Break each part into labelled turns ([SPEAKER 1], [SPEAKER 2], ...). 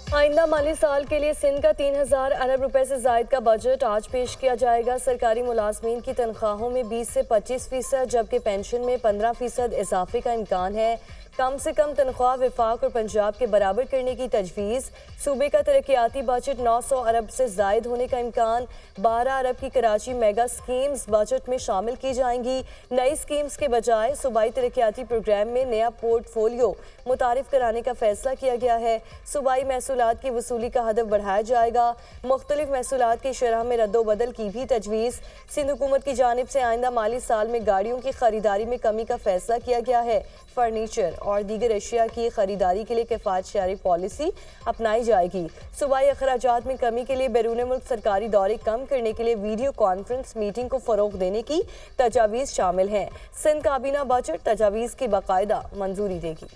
[SPEAKER 1] आइंदा माली साल के लिए सिंध का 3000 अरब रुपए से जायद का बजट आज पेश किया जाएगा। सरकारी मुलाजमीन की तनख्वाहों में 20 से 25% जबकि पेंशन में 15% इजाफे का इम्कान है। कम से कम तनख्वाह वफाक और पंजाब के बराबर करने की तजवीज़। सूबे का तरक्याती बजट 900 अरब से जायद होने का इम्कान। 12 अरब की कराची मेगा स्कीम्स बजट में शामिल की जाएंगी। नई स्कीम्स के बजाय सूबाई तरक्याती प्रोग्राम में नया पोर्टफोलियो मुतारिफ कराने का फैसला किया गया है। सूबाई महसूलात की वसूली का हदफ बढ़ाया जाएगा। मुख्तलिफ महसूलात की शरह में रद्दोबदल की भी तजवीज़। सिंध हुकूमत की जानिब से आइंदा माली साल में गाड़ियों की खरीदारी में कमी का फैसला किया गया है। फर्नीचर और दीगर अशिया की खरीदारी के लिए किफ़ायत शहरी पॉलिसी अपनाई जाएगी। सूबाई अखराजात में कमी के लिए बैरून मुल्क सरकारी दौरे कम करने के लिए वीडियो कॉन्फ्रेंस मीटिंग को फ़रोग़ देने की तजावीज़ शामिल हैं। सिंध काबीना बजट तजावीज़ की बाकायदा मंजूरी देगी।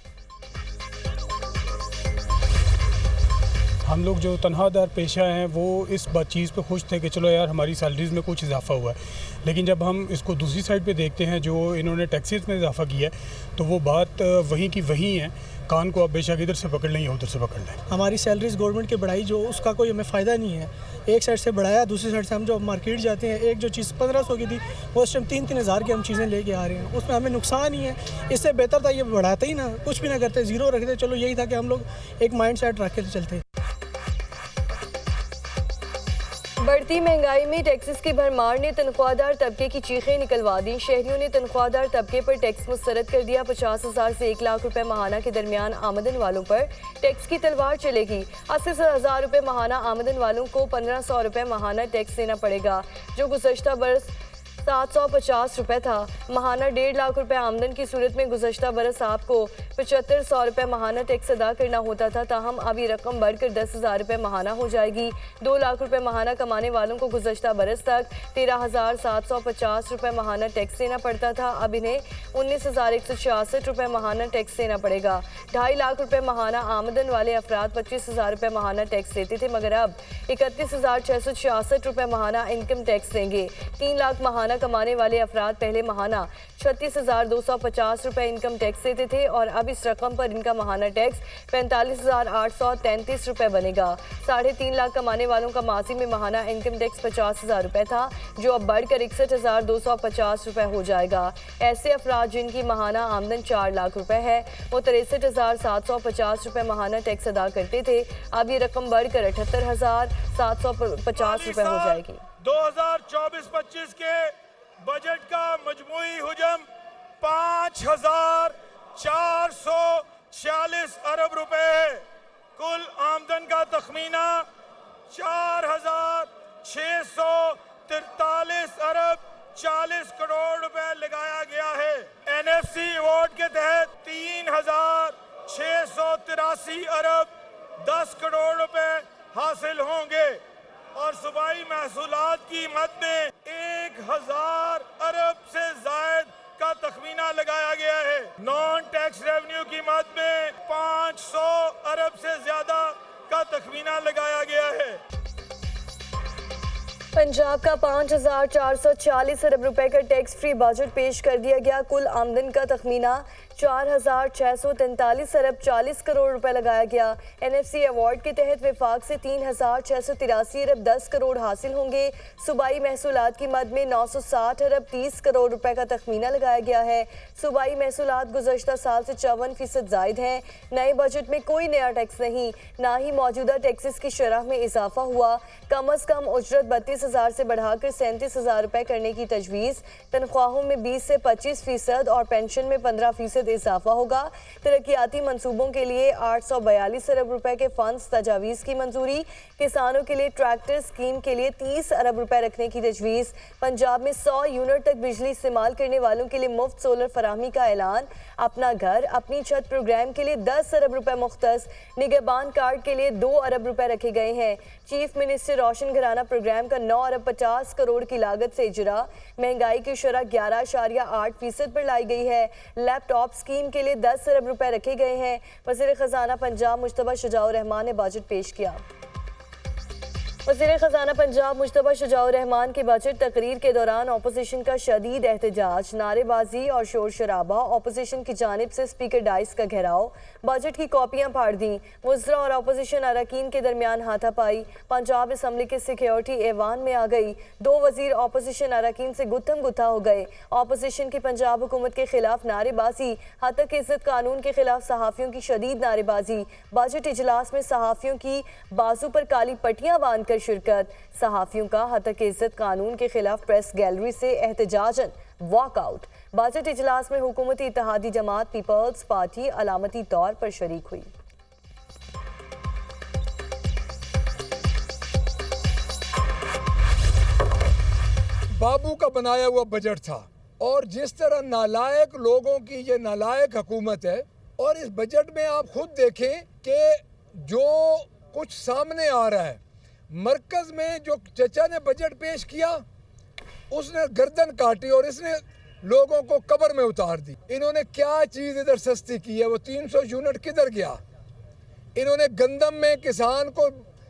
[SPEAKER 2] हम लोग जो तनख्वाहदार पेशा हैं वो इस चीज़ पे खुश थे कि चलो यार हमारी सैलरीज़ में कुछ इजाफा हुआ है, लेकिन जब हम इसको दूसरी साइड पे देखते हैं जो इन्होंने टैक्सेस में इजाफा किया है तो वो बात वहीं की वहीं है। कान को आप बेशक इधर से पकड़ लें या उधर से पकड़ लें।
[SPEAKER 3] हमारी सैलरीज गवर्नमेंट की बढ़ाई जो उसका कोई हमें फ़ायदा नहीं है। एक साइड से बढ़ाया, दूसरी साइड से हम जो मार्केट जाते हैं एक जो चीज़ 1500 की थी वो उस टाइम 3-3 हज़ार की हम चीज़ें लेके आ रहे हैं, उसमें हमें नुकसान ही है। इससे बेहतर था ये बढ़ाते ही ना, कुछ भी ना करते, ज़ीरो रखते। चलो यही था कि हम लोग एक माइंड सेट रख के चलते।
[SPEAKER 1] बढ़ती महंगाई में टैक्सेस की भरमार ने तनख्वाहदार तबके की चीखें निकलवा दी। शहरियों ने तनख्वाहदार तबके पर टैक्स मुस्तरद कर दिया। 50,000 से 1 लाख रुपए माहाना के दरमियान आमदन वालों पर टैक्स की तलवार चलेगी। 80,000 रुपए माहाना आमदन वालों को 1500 रुपए माहाना टैक्स देना पड़ेगा, जो गुज़श्ता बरस 750 रुपये था। माहाना 1.5 लाख रुपए आमदन की सूरत में गुज़श्ता बरस आपको 7500 रुपये माहाना टैक्स अदा करना होता था, ताहम अब ये रकम बढ़कर 10,000 रुपये माहाना हो जाएगी। 2 लाख रुपए माहाना कमाने वालों को गुज़श्ता बरस तक 13,750 रुपये माहाना टैक्स देना पड़ता था, अब इन्हें 19,166 रुपये माहाना टैक्स देना पड़ेगा। 2.5 लाख रुपये माहाना आमदन वाले अफराद 25,000 रुपये माहाना टैक्स देते थे, मगर अब 31,666 रुपये माहाना इनकम टैक्स देंगे। 3 लाख माहाना कमाने वाले अफराद पहले माहाना 36,250 रुपये इनकम टैक्स देते थे और अब इस रकम पर इनका माहाना टैक्स 45,833 रुपये बनेगा। 3.5 लाख कमाने वालों का माजी में माहाना इनकम टैक्स 50,000 रुपये था, जो अब बढ़कर 61,250 रुपये हो जाएगा। ऐसे अफराद जिनकी माहाना आमदन 4 लाख रुपये है वो 63,750 रुपये माहाना टैक्स अदा करते थे, अब ये रकम बढ़कर 78,750 रुपये हो जाएगी।
[SPEAKER 4] 2024-25 के बजट का मजमूई हुजम 5,446 अरब रुपए है। कुल आमदन का तखमीना 4,643 अरब 40 करोड़ रुपए लगाया गया है। NFC अवार्ड के तहत 3,683 अरब 10 करोड़ रुपए हासिल होंगे और सूबाई महसूलात की मद में 1,000 अरब से जायद का तखमीना लगाया गया है। नॉन टैक्स रेवेन्यू की मद में 500 अरब से ज्यादा का तखमीना लगाया गया है।
[SPEAKER 1] पंजाब का 5,440 अरब रुपए का टैक्स फ्री बजट पेश कर दिया गया। कुल आमदन का तखमीना 4,643 अरब 40 करोड़ रुपए लगाया गया। NFC अवार्ड के तहत विफाक से 3,683 अरब 10 करोड़ हासिल होंगे। सूबाई महसूलात की मद में 960 अरब 30 करोड़ रुपए का तखमीना लगाया गया है। सूबाई महसूलात गुज़श्ता साल से 54% जायद हैं। नए बजट में कोई नया टैक्स नहीं, ना ही मौजूदा टैक्सेस की शरह में इजाफा हुआ। कम अज़ कम उजरत 32,000 से बढ़ाकर 37,000 रुपये करने की तजवीज़। तनख्वाहों में 20 से 25% और पेंशन में 15% इजाफा होगा। तरक्याती मंसूबों के लिए 842 अरब रुपए के फंड्स तजावीज़ की मंजूरी। किसानों के लिए ट्रैक्टर स्कीम के लिए 30 अरब रुपए रखने की तजवीज़। पंजाब में 100 यूनिट तक बिजली इस्तेमाल करने वालों के लिए मुफ्त सोलर फराहमी का ऐलान। अपना घर अपनी छत प्रोग्राम के लिए 10 अरब रुपए मुख्तस। निगहबान कार्ड के लिए 2 अरब रुपए रखे गए हैं। चीफ मिनिस्टर रोशन घराना प्रोग्राम का 9 अरब 50 करोड़ की लागत से इजरा। महंगाई की शरह 11.8% पर लाई गई है। लैपटॉप स्कीम के लिए 10 अरब रुपए रखे गए हैं। वज़ीर ख़जाना पंजाब मुश्तबा शुजाउर रहमान ने बजट पेश किया। वज़ीर ख़जाना पंजाब मुश्तबा शुजाउर रहमान की बजट तकरीर के दौरान अपोजिशन का शदीद एहतजाज, नारेबाजी और शोर शराबा। अपोजिशन की जानिब से स्पीकर डाइस का घेराव, बजट की कॉपियाँ फाड़ दी, वज़रा और अपोजिशन अरकान के दरमियान हाथापाई। पंजाब असम्बली के सिक्योरिटी ऐवान में आ गई, 2 वज़ीर अपोजिशन अरकान से गुत्थम गुत्था हो गए। अपोजिशन की पंजाब हुकूमत के खिलाफ नारेबाजी, हतक इज़्ज़त कानून के खिलाफ सहाफ़ियों की शदीद नारेबाजी। बजट इजलास में सहाफ़ियों की बाजू पर काली पट्टियाँ बांध कर शिरकत। सहाफ़ियों का हतक इज़्ज़त कानून के खिलाफ प्रेस गैलरी से एहतजाजन वॉकआउट। बजट इजलास में हुकूमती इत्तेहादी जमात पीपल्स पार्टी अलामती तौर पर शरीक हुई।
[SPEAKER 5] बाबू का बनाया हुआ बजट था और जिस तरह नालायक लोगों की ये नालायक हुकूमत है, और इस बजट में आप खुद देखें कि जो कुछ सामने आ रहा है, मरकज़ में जो चचा ने बजट पेश किया उसने गर्दन काटी और इसने लोगों को कब्र में उतार दी। इन्होंने क्या चीज़ इधर सस्ती की है? वो 300 यूनिट किधर गया? इन्होंने गंदम में किसान को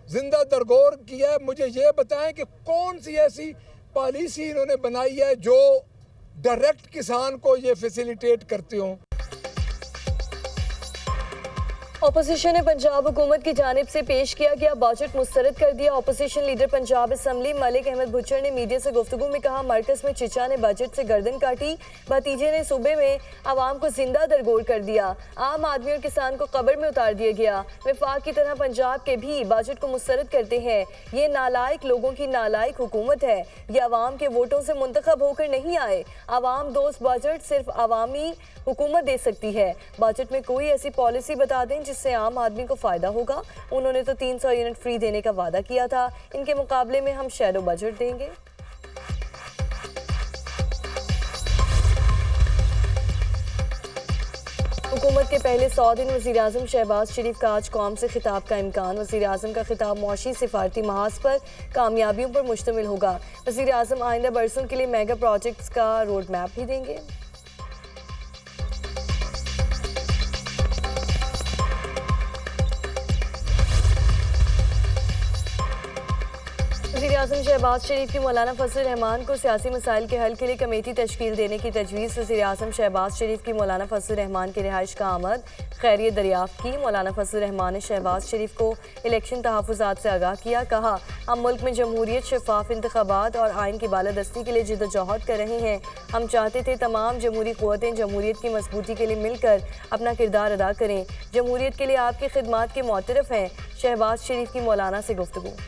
[SPEAKER 5] जिंदा दरगोर किया है। मुझे ये बताएं कि कौन सी ऐसी पॉलिसी इन्होंने बनाई है जो डायरेक्ट किसान को ये फैसिलिटेट करते हों।
[SPEAKER 1] अपोजिशन ने पंजाब हुकूमत की जानिब से पेश किया गया बजट मुस्तरद कर दिया। Opposition leader Punjab assembly Malik Ahmed Bhucchar ने मीडिया से गुफ्तगू में कहा, मरकज़ में चिचा ने बजट से गर्दन काटी, भतीजे ने सूबे में आवाम को जिंदा दरगोर कर दिया, आम आदमी और किसान को कब्र में उतार दिया गया। वफाक की तरह पंजाब के भी बजट को मुस्तरद करते हैं। ये नालायक लोगों की नालायक हुकूमत है। ये आवाम के वोटों से मुंतखब होकर नहीं आए। आवाम दोस्त बजट सिर्फ अवामी हुकूमत दे सकती है। बजट में कोई ऐसी पॉलिसी बता दें जिससे आम आदमी को फ़ायदा होगा। उन्होंने तो 300 यूनिट फ्री देने का वादा किया था, इनके मुकाबले में हम शैडो बजट देंगे। हुकूमत के पहले 100 दिन वज़ीर-ए-आज़म शहबाज शरीफ का आज कौम से खिताब का इम्कान। वज़ीर-ए-आज़म का खिताब मुआशी सिफारती महाज पर कामयाबियों पर मुश्तमिल होगा। वज़ीर-ए-आज़म आइंदा बरसों के लिए मेगा प्रोजेक्ट्स का रोड मैप भी देंगे। वज़ीर-ए-आज़म शहबाज शरीफ की मौलाना फजल रहमान को सियासी मसाइल के हल के लिए कमेटी तश्कील देने की तजवीज़। वज़ीर-ए-आज़म शहबाज शरीफ की मौलाना फजल रहमान की रिहाइश का आमद, खैरियत दरियाफ्त की। मौलाना फजल रहमान ने शहबाज शरीफ को इलेक्शन तहफ़्फ़ुज़ात से आगाह किया। कहा, हम मुल्क में जमहूरियत, शफाफ इंतखाबात और आइन की बालादस्ती के लिए जिद्दोजहद कर रहे हैं। हम चाहते थे तमाम जमहूरी क़ुव्वतें जमहूरियत की मजबूती के लिए मिलकर अपना किरदार अदा करें। जमहूरियत के लिए आपकी खिदमात के मोतरफ़ हैं। शहबाज शरीफ की मौलाना से गुफ्तगू।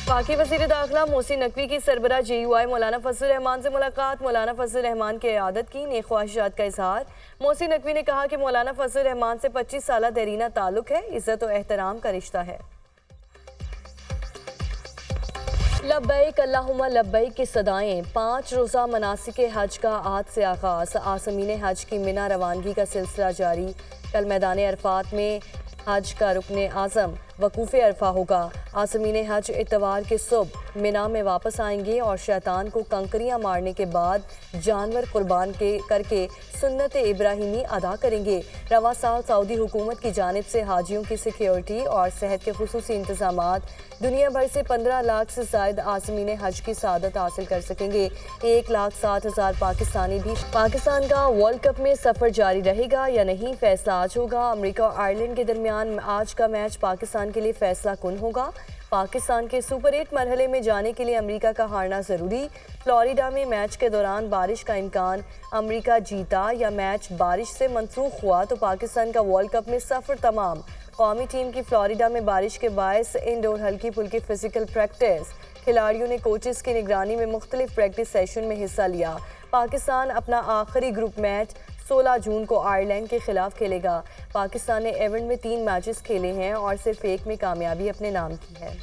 [SPEAKER 1] पाकी वज़ीर दाखिला मोहसिन नकवी की सरबरा JUI मौलाना फजल रहमान से मुलाकात। मौलाना फजल रहमान की इयादत की, नेक ख्वाहिशात का इजहार। मोहसिन नकवी ने कहा कि मौलाना फजल रहमान से 25 साल देरीना ताल्लुक है, इज़्ज़त और एहतराम का रिश्ता है। लब्बैक अल्लाहुम्मा लब्बैक की सदाएं। 5 रोज़ा मनासिक हज का आज से आगाज़। आसमीन हज की मिना रवानगी का सिलसिला जारी। कल मैदान अरफात में हज का रुकने आज़म वकूफ़ अरफा होगा। आसमीन हज इतवार के सुबह मिना में वापस आएंगे और शैतान को कंकरियां मारने के बाद जानवर कुर्बान करके सुन्नत इब्राहिमी अदा करेंगे। रवा साल सऊदी हुकूमत की जानिब से हाजियों की सिक्योरिटी और सेहत के खुसूसी इंतजामात। दुनिया भर से 15 लाख से ज़ायद आसमीन हज की सादत हासिल कर सकेंगे। 1,07,000 पाकिस्तानी भी। पाकिस्तान का वर्ल्ड कप में सफ़र जारी रहेगा या नहीं, फैसला आज होगा। अमेरिका और आयरलैंड के दरमियान आज का मैच पाकिस्तान के लिए फैसला कुन होगा। पाकिस्तान के सुपर 8 मरहले में जाने के लिए अमेरिका का हारना ज़रूरी। फ्लोरिडा में मैच के दौरान बारिश का इम्कान। अमेरिका जीता या मैच बारिश से मनसूख हुआ तो पाकिस्तान का वर्ल्ड कप में सफ़र तमाम। कौमी टीम की फ्लोरिडा में बारिश के बायस इंडोर हल्की फुल्की फिजिकल प्रैक्टिस। खिलाड़ियों ने कोचेस की निगरानी में मुख्तलिफ प्रैक्टिस सेशन में हिस्सा लिया। पाकिस्तान अपना आखिरी ग्रुप मैच 16 जून को आयरलैंड के खिलाफ खेलेगा। पाकिस्तान ने इवेंट में 3 मैचेस खेले हैं और सिर्फ एक में कामयाबी अपने नाम की है।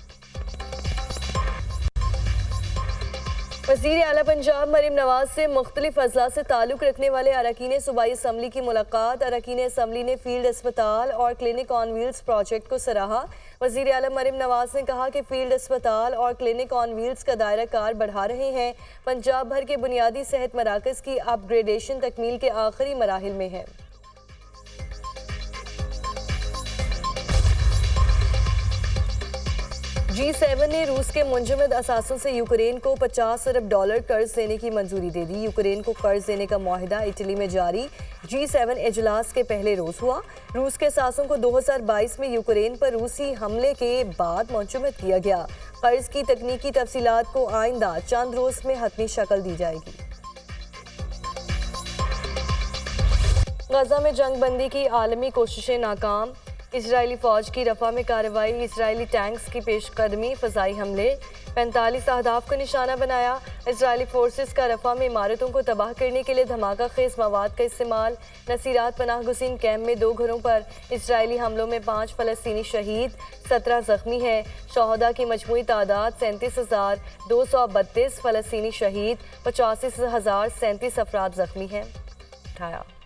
[SPEAKER 1] वज़ीर आला पंजाब मरीम नवाज से मुख्तलिफ अजला से ताल्लुक़ रखने वाले अरकान सूबाई असम्बली की मुलाकात। अरकान असम्बली ने फील्ड अस्पताल और क्लिनिक ऑन व्हील्स प्रोजेक्ट को सराहा। वज़ीर आला मरीम नवाज ने कहा कि फील्ड अस्पताल और क्लिनिक ऑन व्हील्स का दायरा कार बढ़ा रहे हैं। पंजाब भर के बुनियादी सेहत मराकज़ की अपग्रेडेशन तकमील के आखिरी मराहिल में है। G7 ने रूस के मुंजमद असासों से यूक्रेन को $50 अरब कर्ज देने की मंजूरी दे दी। यूक्रेन को कर्ज देने का मुआहिदा इटली में जारी G7 इजलास के पहले रोज हुआ। रूस के असासों को 2022 में यूक्रेन पर रूसी हमले के बाद मुंजमद किया गया। कर्ज की तकनीकी तफसीलात को आइंदा चंद रोज में हतमी शक्ल दी जाएगी। गजा में जंग बंदी की आलमी कोशिशें नाकाम। इजरायली फौज की रफा में कार्रवाई। इजरायली टैंक्स की पेशकदमी, फ़ज़ाई हमले। 45 अहदाफ को निशाना बनाया। इजरायली फोर्सेस का रफा में इमारतों को तबाह करने के लिए धमाका खेज मवाद का इस्तेमाल। नसीरात पनाह गुज़ीन कैम्प में 2 घरों पर इजरायली हमलों में 5 फ़लस्तीनी शहीद, 17 जख्मी हैं। शहदा की मजमूई तादाद 37,232 फ़लस्तीनी शहीद, 85,037 अफराद जख्मी हैं। उठाया।